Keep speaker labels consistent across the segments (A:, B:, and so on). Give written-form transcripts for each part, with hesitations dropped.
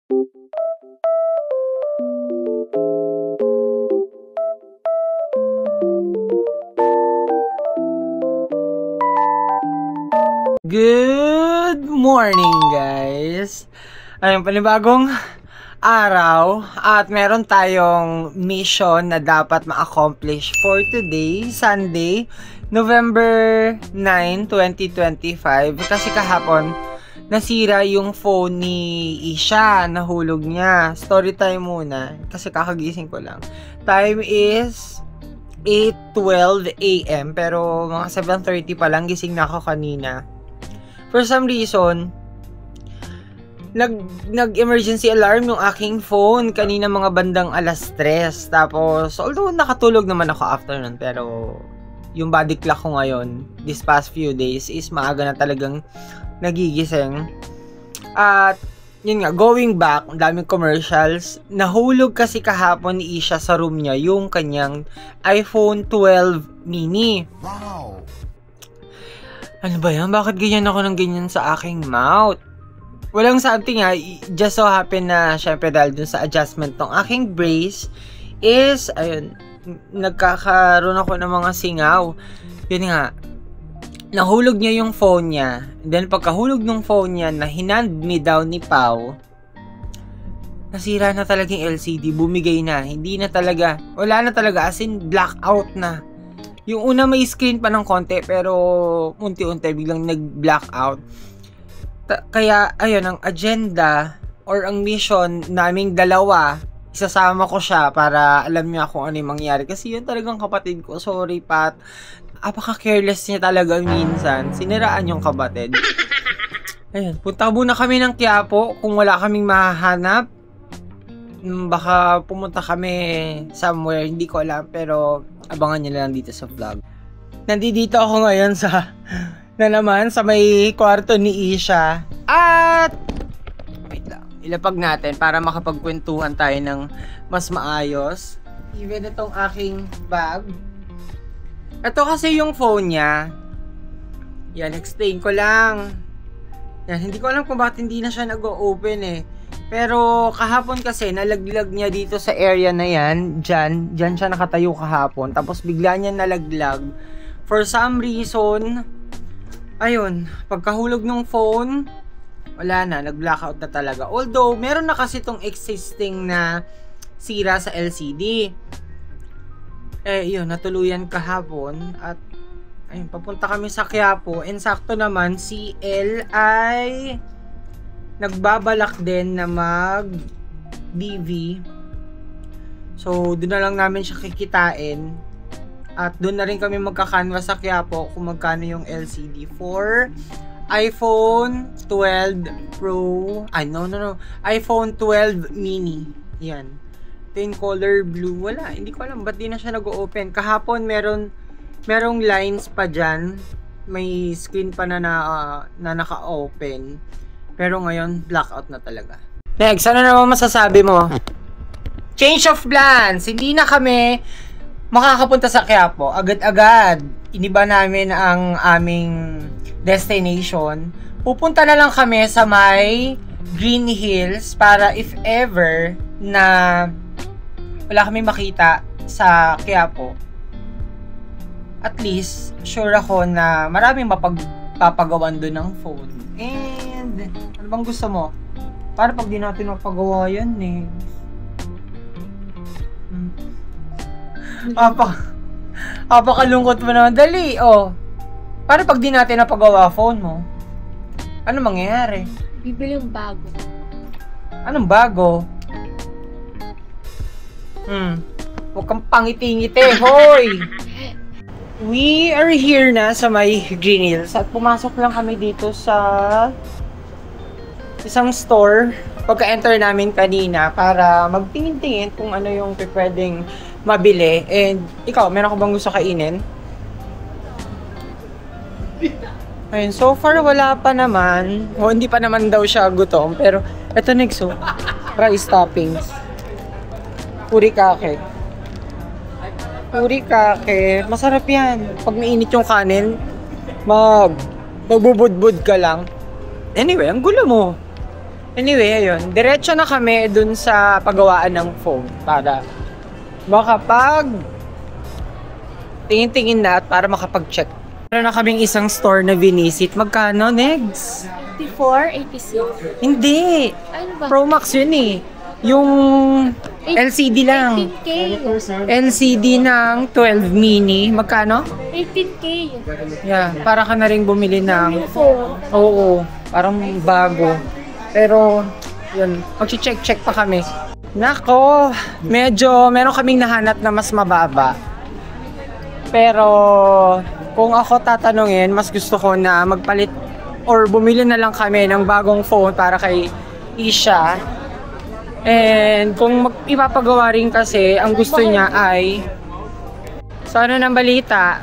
A: Good morning, guys! Ayun, panibagong araw at meron tayong mission na dapat ma-accomplish for today, Sunday, November 9, 2025. Kasi kahapon, nasira yung phone ni Isha, nahulog niya. Story time muna, kasi kakagising ko lang. Time is 8:12 AM, pero mga 7:30 pa lang, gising na ako kanina. For some reason, nag-emergency alarm yung aking phone kanina mga bandang 3:00. Tapos, although nakatulog naman ako after nun, pero yung body clock ko ngayon, this past few days, is maaga na talagang nagigising. At, yun nga, going back, ang daming commercials. Nahulog kasi kahapon ni Isha sa room niya yung kanyang iPhone 12 mini. Wow! Ano ba yan? Bakit ganyan ako ng ganyan sa aking mouth? Walang something ha. Just so happen na, syempre dahil dun sa adjustment ng aking brace, is, ayun, nagkakaroon ako ng mga singaw. Yun nga, nahulog niya yung phone niya. Then, pagkahulog ng phone niya, na hinand me down ni Pao, nasira na talaga yung LCD. Bumigay na. Hindi na talaga. Wala na talaga. As in, blackout na. Yung una may screen pa ng konti, pero unti-unti biglang nag-blackout. Kaya, ayun, ang agenda or ang mission naming dalawa, isasama ko siya para alam niya kung ano yung mangyari. Kasi yun talagang kapatid ko. Sorry, Pat. Apaka-careless niya talaga minsan. Siniraan yung kapatid. Ayun, punta muna kami ng Quiapo. Kung wala kaming mahahanap, baka pumunta kami somewhere, hindi ko alam, pero abangan nyo lang dito sa vlog. Nandito ako ngayon sa may kwarto ni Isha. At wait lang, ilapag natin para makapagkwentuhan tayo ng mas maayos. Even itong aking bag. Ito kasi yung phone niya. Yan, explain ko lang. Yan, hindi ko alam kung bakit hindi na siya nag-open eh. Pero kahapon kasi nalaglag niya dito sa area na yan. Diyan siya nakatayo kahapon. Tapos bigla niya nalaglag. For some reason, ayun, pagkahulog ng phone, wala na, nag-blackout na talaga. Although, meron na kasi itong existing na sira sa LCD. Yun, natuluyan kahapon. At, ayun, papunta kami sa Quiapo. And sakto naman, si L ay nagbabalak din na mag-DV. So, doon na lang namin siya kikitain. At doon na rin kami magkakanwa sa Quiapo kung magkano yung LCD for iPhone 12 Pro. iPhone 12 mini. Yan. Ito yung color blue. Wala. Hindi ko alam ba't di na siya nag-open. Kahapon merong lines pa dyan. May screen pa na naka-open. Pero ngayon, blackout na talaga. Next, ano naman masasabi mo? Change of plans. Hindi na kami makakapunta sa Quiapo. Agad-agad, iniba namin ang aming destination. Pupunta na lang kami sa may Green Hills para if ever na wala kami makita sa Quiapo, at least, sure ako na maraming mapagpapagawan doon ng phone. And, ano bang gusto mo? Para pag di natin mapagawa yan eh. Apakalungkot mo naman. Dali, oh. Para pag di natin napagawa phone mo, ano mangyayari?
B: Bibili yung bago.
A: Anong bago? Huwag kang pangiti-ngiti, hoy! We are here na sa may Green Hills at pumasok lang kami dito sa isang store pagka-enter namin kanina para magtingin-tingin kung ano yung pwedeng mabili. And ikaw, meron ka bang gusto kainin? Ayun, so far wala pa naman. O, hindi pa naman daw siya gutom. Pero eto next, oh. Rice toppings. Furikake. Furikake. Masarap yan. Pag mainit yung kanin, magbubudbud ka lang. Anyway, ang gulo mo. Anyway, ayun. Diretso na kami dun sa paggawaan ng phone para makapag tingin-tingin na at para makapag-check. Meron na kaming isang store na binisit. Magkano, Negs?
B: 54, 86.
A: Hindi.
B: Ano ba?
A: Pro Max yun eh. Yung LCD lang.
B: 18K.
A: LCD ng 12 mini. Magkano?
B: 18K.
A: Yeah, para ka na rin bumili ng...
B: Phone.
A: Oo, parang bago. Pero, yun, mag-check pa kami. Nako, medyo meron kaming nahanap na mas mababa. Pero, kung ako tatanungin, mas gusto ko na magpalit or bumili na lang kami ng bagong phone para kay Isha. And kung ipapagawa rin kasi, ang gusto niya ay... So, ano ng balita?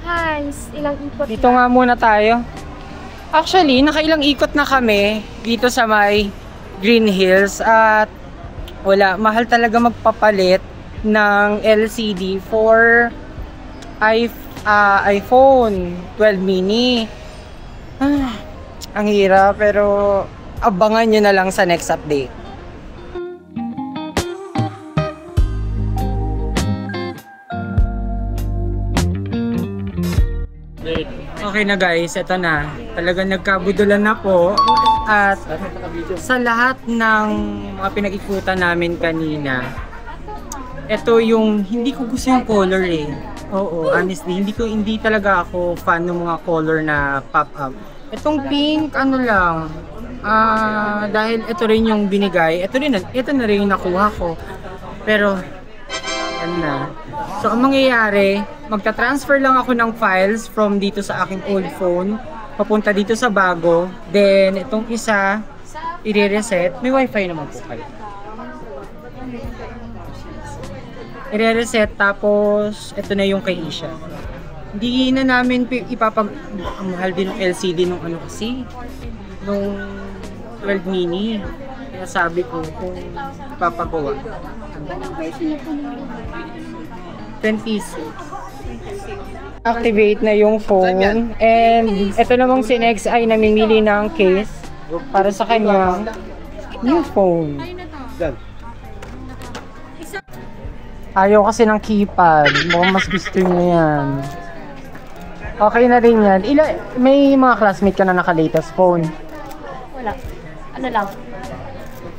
B: Hans, ilang ikot
A: Dito nga muna tayo. Actually, nakailang ikot na kami dito sa may Green Hills at wala, mahal talaga magpapalit ng LCD for iPhone 12 mini. Ang hirap pero abangan nyo na lang sa next update. Okay na guys, eto na. Talagang nagkabudulan na po. At sa lahat ng mga pinag-ikutan namin kanina, eto yung hindi ko gusto yung color eh. Oo, honestly, hindi talaga ako fan ng mga color na pop-up. Etong pink, ano lang, dahil ito rin yung binigay, ito na rin yung nakuha ko. Pero, yan na. So, ang mangyayari, magta-transfer lang ako ng files from dito sa aking old phone, papunta dito sa bago. Then, itong isa, i-reset. May wifi naman po kayo. I-reset, tapos, ito na yung kay Isha. Hindi na namin ang mahal din ng LCD nung ano kasi, nung 12 mini. Kaya sabi ko, kung ipapagawa. 26. Activate na yung phone. And ito namang si Nex ay namimili ng case para sa kanyang new phone. Ayaw kasi ng keypad. Mukhang mas gusto niya yan. Okay na rin yan. May mga classmate ka na naka-latest phone?
B: Wala. Ano lang?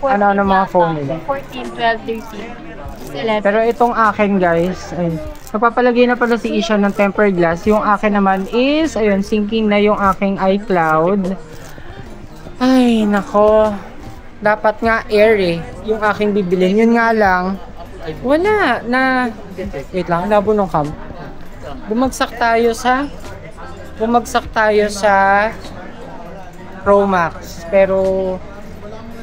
A: Ano mga phone nila?
B: 14, 12, 13. 11.
A: Pero itong akin guys, ay, magpapalagay na pala si Isha ng tempered glass. Yung akin naman is, ayun, syncing na yung aking iCloud. Ay, nako. Dapat nga Air eh, yung aking bibilin. Yun nga lang, wala na. Wait lang, labo nung cam. Bumagsak tayo sa Pro Max. Pero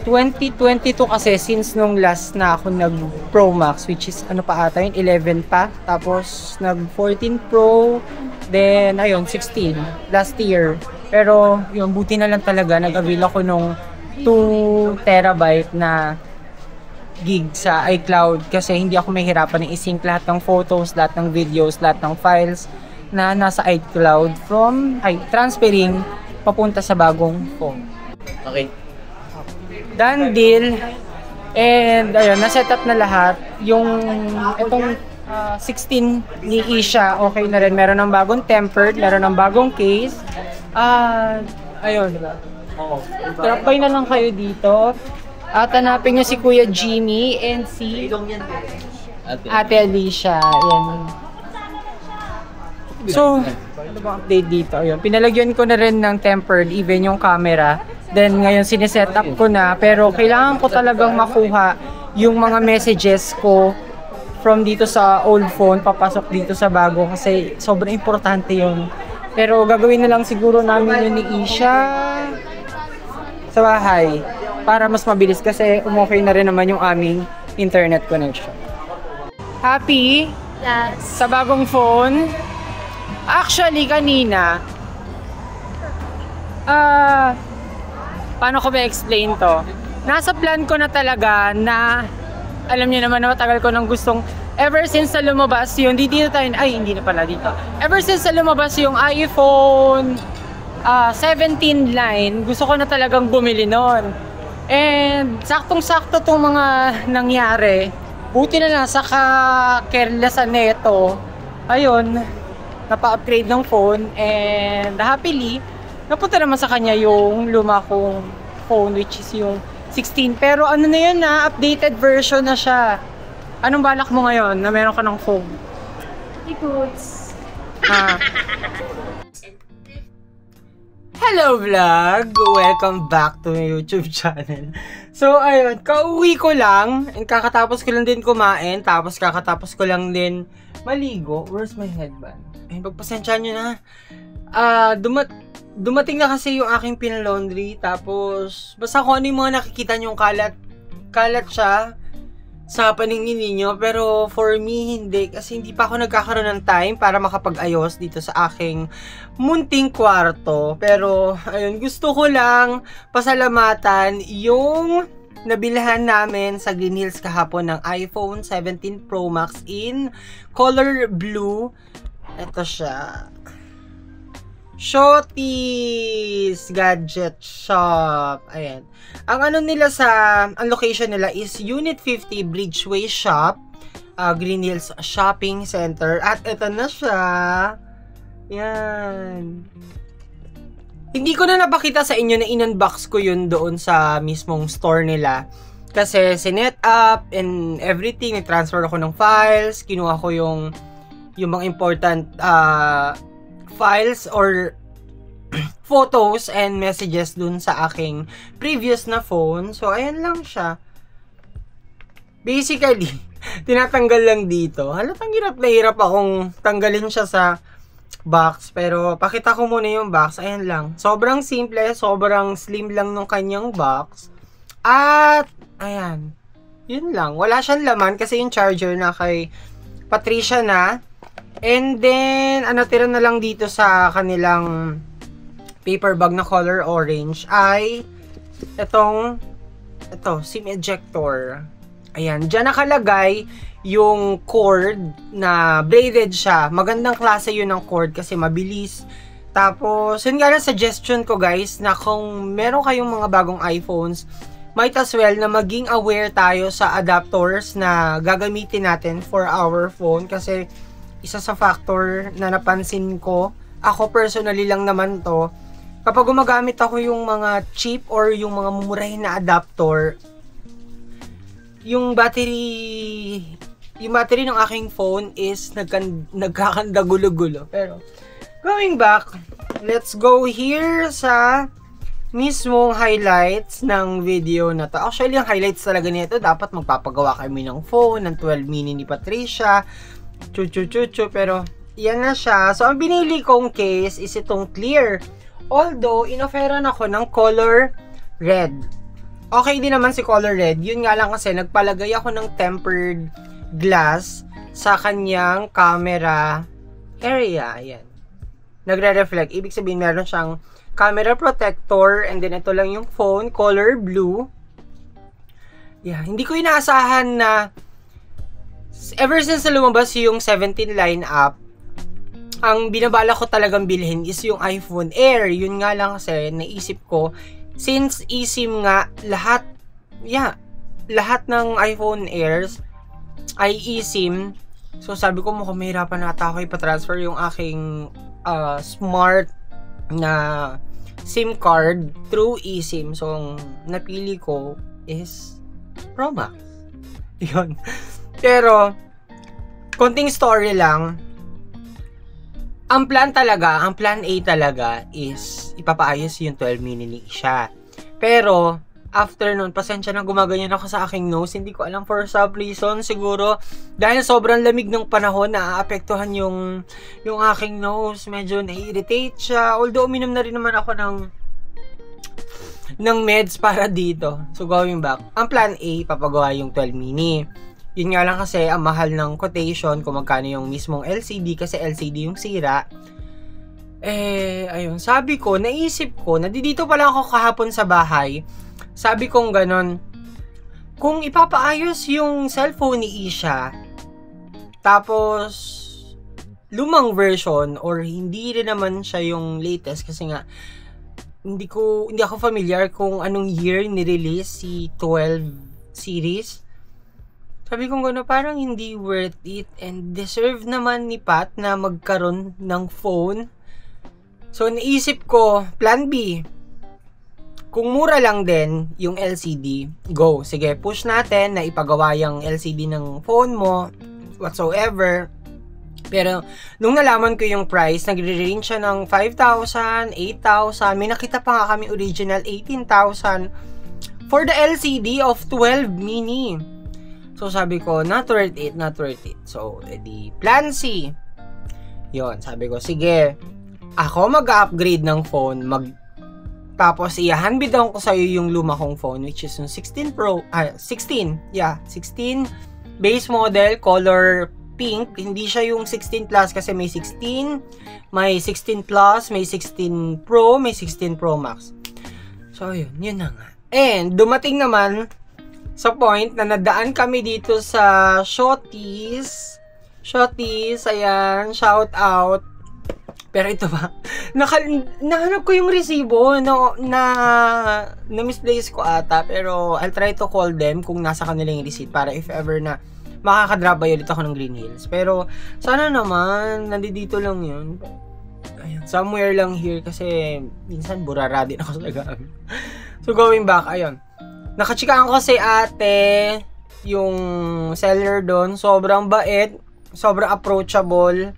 A: 2022 kasi since nung last na ako nag Pro Max, which is ano pa ata yun, 11 pa. Tapos nag 14 Pro, then ayun, 16 last year. Pero yun, buti na lang talaga nag-avail ako nung 2 terabyte na gig sa iCloud kasi hindi ako mahirapan na i-sync lahat ng photos, lahat ng videos, lahat ng files na nasa iCloud from transferring papunta sa bagong phone.
C: Okay.
A: Done deal. And ayun, na-set up na lahat. Yung itong 16 ni Isha, okay na rin. Meron ng bagong tempered, meron ng bagong case. Ayun. Drop by na lang kayo dito. At hanapin nyo si Kuya Jimmy and si Ate Alicia. Ayan. So, ano bang update dito? Ayun. Pinalagyan ko na rin ng tempered, even yung camera. Then ngayon sineset up ko na. Pero kailangan ko talagang makuha yung mga messages ko from dito sa old phone, papasok dito sa bago. Kasi sobrang importante yun. Pero gagawin na lang siguro namin yun ni Isha sa bahay. Para mas mabilis kasi umokay na rin naman yung aming internet connection. Happy?
B: Yes.
A: Sa bagong phone? Actually, kanina, paano ko ba-explain to? Nasa plan ko na talaga na, alam niyo naman na matagal ko nang gustong, ever since sa lumabas yung, hindi na pala dito. Ever since sa lumabas yung iPhone 17 line, gusto ko na talagang bumili nun. And saktong-sakto tong mga nangyari. Buti na lang sa ka-carelessan neto. Ayun, napa-upgrade ng phone and happily, napunta naman sa kanya yung luma kong phone which is yung 16. Pero ano na yun na, updated version na siya. Anong balak mo ngayon na meron ka ng phone?
B: Goods.
A: Hello vlog! Welcome back to my YouTube channel. So ayun, kauwi ko lang and kakatapos ko lang din kumain, tapos kakatapos ko lang din maligo. Where's my headband? Ayun, pagpasensyahan nyo na. Dumating na kasi yung aking pinalaundry, tapos basta kung ano yung mga nakikita nyong kalat siya sa paningin ninyo, pero for me hindi, kasi hindi pa ako nagkakaroon ng time para makapag-ayos dito sa aking munting kwarto. Pero ayun, gusto ko lang pasalamatan yung nabilhan namin sa Green Hills kahapon ng iPhone 17 Pro Max in color blue. Ito siya, Shotties Gadget Shop. Ayan. Ang ano nila ang location nila is Unit 50 Bridgeway Shop, Green Hills Shopping Center. At ito na siya. Yan. Hindi ko na napakita sa inyo na in-unbox ko yun doon sa mismong store nila. Kasi sinet up and everything. Nag-transfer ako ng files. Kinuha ko yung mga important files or photos and messages dun sa aking previous na phone. So, ayan lang siya. Basically, tinatanggal lang dito. Halatang hirap na hirap akong tanggalin siya sa box. Pero, pakita ko muna yung box. Ayan lang. Sobrang simple, sobrang slim lang nung kanyang box. At, ayan. Yun lang. Wala siyang laman kasi yung charger na kay Patricia na. And then, tira na lang dito sa kanilang paper bag na color orange ay ito, SIM ejector. Ayan, dyan nakalagay yung cord na braided siya. Magandang klase yun ng cord kasi mabilis. Tapos, yun nga lang suggestion ko guys na kung meron kayong mga bagong iPhones, might as well na maging aware tayo sa adapters na gagamitin natin for our phone kasi isa sa factor na napansin ko, ako personally lang naman to, kapag gumagamit ako yung mga cheap or yung mga mumurahin na adapter, yung battery ng aking phone is nagkakanda gulo-gulo. Pero, going back, let's go here sa mismong highlights ng video na to. Actually, yung highlights talaga nito, dapat magpapagawa kami ng phone, ng 12 mini ni Patricia, pero yan na siya. So, ang binili kong case is itong clear. Although, inoferan ako ng color red. Okay din naman si color red. Yun nga lang kasi, nagpalagay ako ng tempered glass sa kanyang camera area. Ayan. Nagre-reflect. Ibig sabihin, meron siyang camera protector. And then, ito lang yung phone, color blue. Yeah, hindi ko inaasahan na ever since na lumabas yung 17 lineup, ang binabala ko talagang bilhin is yung iPhone Air. Yun nga lang kasi naisip ko, since eSIM nga, lahat ng iPhone Airs ay eSIM. So sabi ko mukhang mahirapan na ata ako ipatransfer yung aking smart na SIM card through eSIM. So ang napili ko is Pro Max. Yun. Pero, konting story lang. Ang plan A talaga is ipapaayos yung 12 mini ni Isha. Pero, after nun, pasensya na gumaganyan ako sa aking nose. Hindi ko alam for some reason. Siguro, dahil sobrang lamig ng panahon, naaapektuhan yung aking nose. Medyo na-irritate siya. Although, uminom na rin naman ako ng meds para dito. So, going back. Ang plan A, papagawa yung 12 mini. Yun nga lang kasi, ang mahal ng quotation kung magkano yung mismong LCD kasi LCD yung sira. Ayun, sabi ko, naisip ko, dito pala ako kahapon sa bahay. Sabi kong ganon, kung ipapaayos yung cellphone ni Isha, tapos, lumang version, or hindi rin naman siya yung latest kasi nga, hindi ako familiar kung anong year ni-release si 12 series. Sabi ko gano'n, parang hindi worth it and deserve naman ni Pat na magkaroon ng phone. So, naisip ko, plan B. Kung mura lang din yung LCD, go. Sige, push natin na ipagawa yung LCD ng phone mo, whatsoever. Pero, nung nalaman ko yung price, nagre-range siya ng 5,000, 8,000. May nakita pa nga kami original, 18,000 for the LCD of 12 mini. So, sabi ko, not worth it. So, edi, plan C. Yon, sabi ko, sige, ako mag-upgrade ng phone, tapos i-handbid down ko sa'yo yung luma kong phone, which is yung 16 base model, color pink. Hindi siya yung 16 Plus kasi may 16, may 16 Plus, may 16 Pro, may 16 Pro Max. So, yun na nga. And, dumating naman sa point na nadaan kami dito sa Shotties, ayan, shout out. Pero ito ba, nahanap ko yung resibo, na misplace ko ata, pero I'll try to call them kung nasa kanila yung receipt para if ever na makakadrop ba ulit ako ng Green Hills. Pero, sana naman, nandito lang yun. Ayan, somewhere lang here kasi minsan burara din ako sa gamit. So, going back, ayun. Nakachikaan ko si ate, yung seller doon, sobrang bait, sobrang approachable,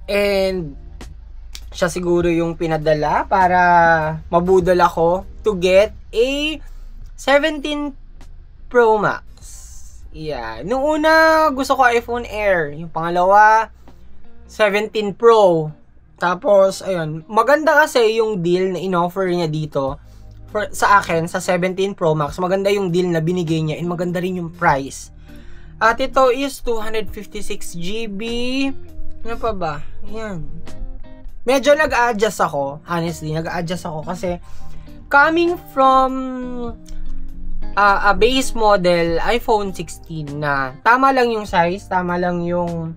A: and siya siguro yung pinadala para mabudol ako to get a 17 Pro Max. Yeah. Nung una, gusto ko iPhone Air. Yung pangalawa, 17 Pro. Tapos, ayun, maganda kasi yung deal na in-offer niya dito. Sa akin, sa 17 Pro Max, maganda yung deal na binigay niya and maganda rin yung price. At ito is 256 GB. Ano pa ba? Yan. Medyo nag-a-adjust ako. Honestly, nag-a-adjust ako kasi coming from a base model iPhone 16 na tama lang yung size, tama lang yung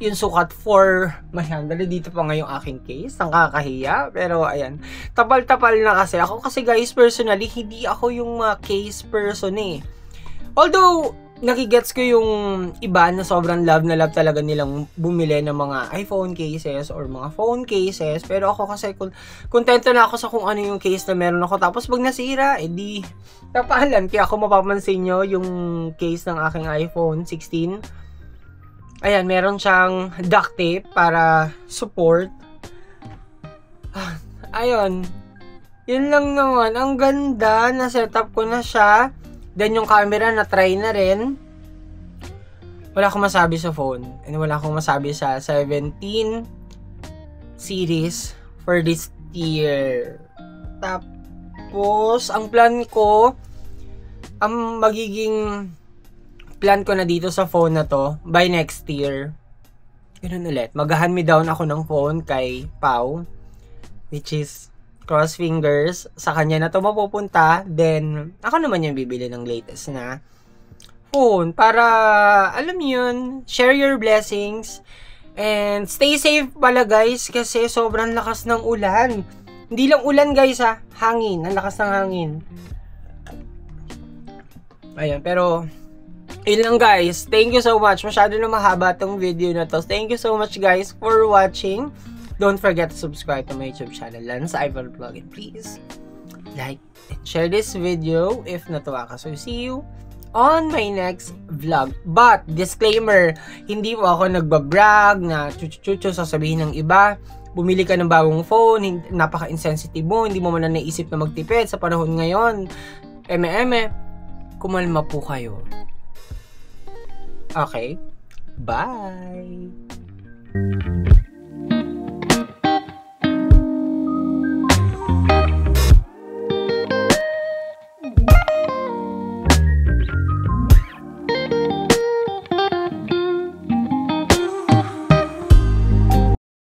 A: sukat for dali dito pa nga yung aking case. Ang kakahiya. Pero, ayan. Tapal-tapal na kasi. Ako kasi, guys, personally, hindi ako yung case person eh. Although, nakigets ko yung iba na sobrang love na love talaga nilang bumili ng mga iPhone cases or mga phone cases. Pero ako kasi, kontento na ako sa kung ano yung case na meron ako. Tapos, pag nasira, edi, tapalan. Kaya ako mapapansin nyo yung case ng aking iPhone 16. Ayan, meron siyang duct tape para support. Ayun. Yun lang naman. Ang ganda. Na-setup ko na siya. Then, yung camera na-try na rin. Wala akong masabi sa phone. And wala akong masabi sa 17 series for this year. Tapos, ang plan ko, ang magiging plan ko na dito sa phone na to, by next year, ganun ulit, mag-hand-me-down ako ng phone kay Pau, which is, cross fingers, sa kanya na to mapupunta, then, ako naman yung bibili ng latest na phone, para, alam yun, share your blessings, and stay safe pala guys, kasi sobrang lakas ng ulan. Hindi lang ulan guys ha, hangin, ang lakas ng hangin. Ayan, pero, yun lang guys. Thank you so much. Masyado na mahaba tong video na to. Thank you so much guys for watching. Don't forget to subscribe to my YouTube channel, Lance Ivan Vlog. And please, like and share this video if natuwa ka. So, see you on my next vlog. But, disclaimer, hindi po ako nagbabrag na chuchu sasabihin ng iba. Bumili ka ng bagong phone, napaka-insensitive mo, hindi mo man na naisip na magtipid sa panahon ngayon. Kumalma po kayo. Okay, bye!